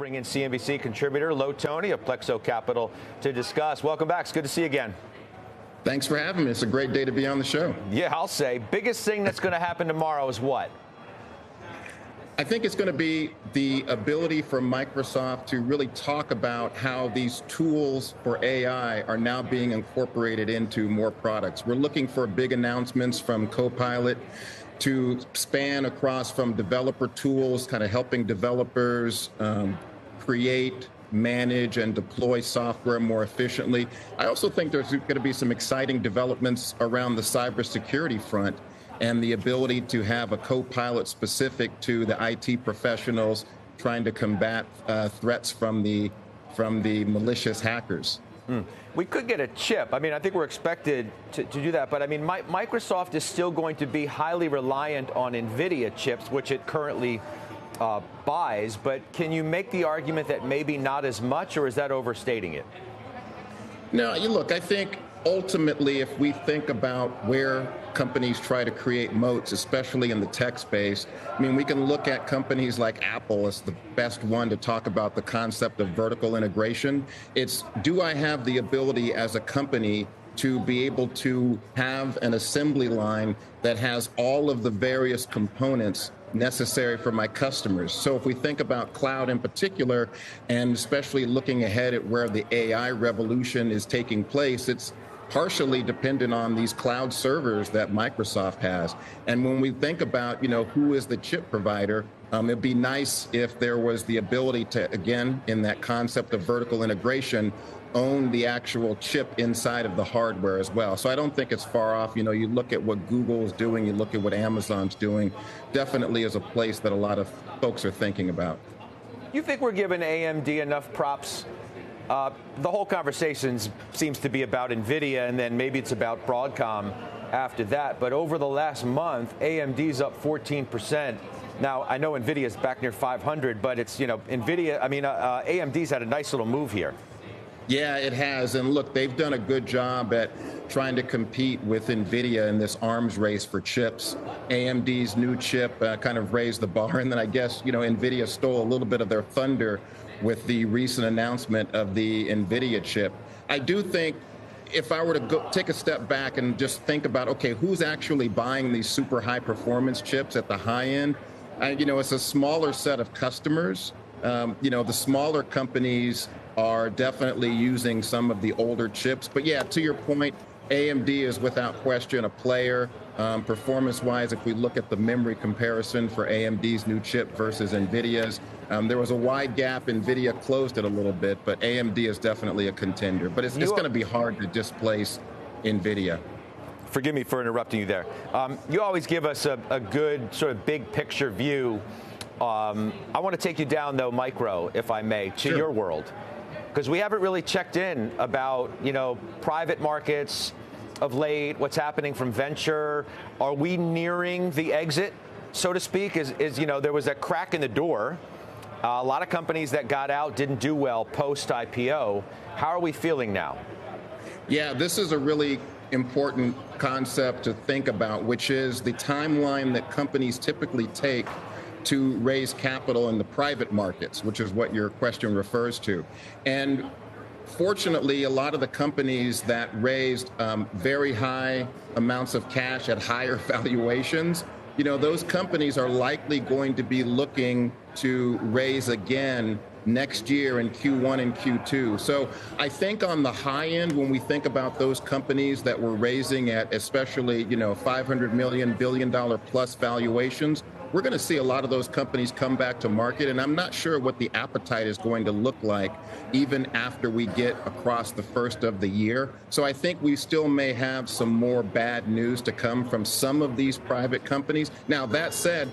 bring in CNBC contributor Toney of Plexo Capital to discuss. Welcome back. It's good to see you again. Thanks for having me. It's a great day to be on the show. Yeah, I'll say. Biggest thing that's going to happen tomorrow is what? I think it's going to be the ability for Microsoft to really talk about how these tools for AI are now being incorporated into more products. We're looking for big announcements from Copilot to span across from developer tools, kind of helping developers create, manage, and deploy software more efficiently. I also think there's going to be some exciting developments around the cybersecurity front and the ability to have a co-pilot specific to the IT professionals trying to combat threats from the malicious hackers. We could get a chip. I mean, I think we're expected to do that. But I mean, Microsoft is still going to be highly reliant on NVIDIA chips, which it currently buys. But can you make the argument that maybe not as much, or is that overstating it? No, look, I think ultimately, if we think about where companies try to create moats, especially in the tech space, I mean, we can look at companies like Apple as the best one to talk about the concept of vertical integration. It's, do I have the ability as a company to be able to have an assembly line that has all of the various components necessary for my customers? So if we think about cloud in particular, and especially looking ahead at where the AI revolution is taking place, it's partially dependent on these cloud servers that Microsoft has. And when we think about, who is the chip provider, it'd be nice if there was the ability to, again, in that concept of vertical integration, own the actual chip inside of the hardware as well. So I don't think it's far off. You look at what Google is doing, you look at what Amazon's doing, definitely is a place that a lot of folks are thinking about. You think we're giving AMD enough props? The whole conversation seems to be about NVIDIA, and then maybe it's about Broadcom after that. But over the last month, AMD's up 14%. Now, I know NVIDIA's back near 500, but it's, NVIDIA, AMD's had a nice little move here. Yeah, it has. And look, they've done a good job at trying to compete with NVIDIA in this arms race for chips. AMD's new chip kind of raised the bar. And then I guess, NVIDIA stole a little bit of their thunder with the recent announcement of the NVIDIA chip. I do think if I were to take a step back and just think about, okay, who's actually buying these super high performance chips at the high end? It's a smaller set of customers. The smaller companies are definitely using some of the older chips. But yeah, to your point, AMD is without question a player. Performance-wise, if we look at the memory comparison for AMD's new chip versus NVIDIA's, there was a wide gap. NVIDIA closed it a little bit, but AMD is definitely a contender. But it's going to be hard to displace NVIDIA. Forgive me for interrupting you there. You always give us a good sort of big picture view. I want to take you down, though, micro, if I may, to your world. Because we haven't really checked in about, private markets of late, what's happening from venture. Are we nearing the exit, so to speak? There was a crack in the door. A lot of companies that got out didn't do well post-IPO. How are we feeling now? Yeah, this is a really important concept to think about, which is the timeline that companies typically take to raise capital in the private markets, which is what your question refers to. And fortunately, a lot of the companies that raised very high amounts of cash at higher valuations, those companies are likely going to be looking to raise again next year in Q1 and Q2. So I think on the high end, when we think about those companies that were raising at especially, $500 million, $1 billion plus valuations, we're going to see a lot of those companies come back to market, and I'm not sure what the appetite is going to look like even after we get across the first of the year. So I think we still may have some more bad news to come from some of these private companies. Now, that said,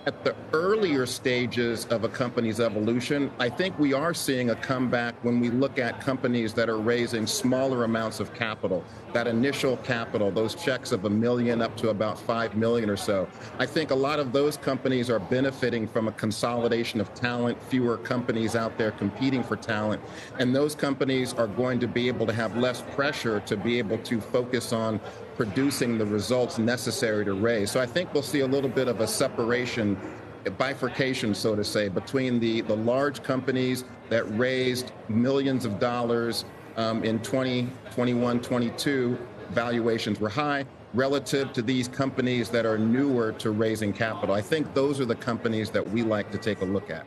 at the earlier stages of a company's evolution, I think we are seeing a comeback when we look at companies that are raising smaller amounts of capital, that initial capital, those checks of $1 million up to about $5 million or so. I think a lot of those companies are benefiting from a consolidation of talent, fewer companies out there competing for talent. And those companies are going to be able to have less pressure to be able to focus on producing the results necessary to raise. So I think we'll see a little bit of a separation bifurcation, so to say, between the large companies that raised millions of dollars in 2021, 22, valuations were high, relative to these companies that are newer to raising capital. I think those are the companies that we like to take a look at.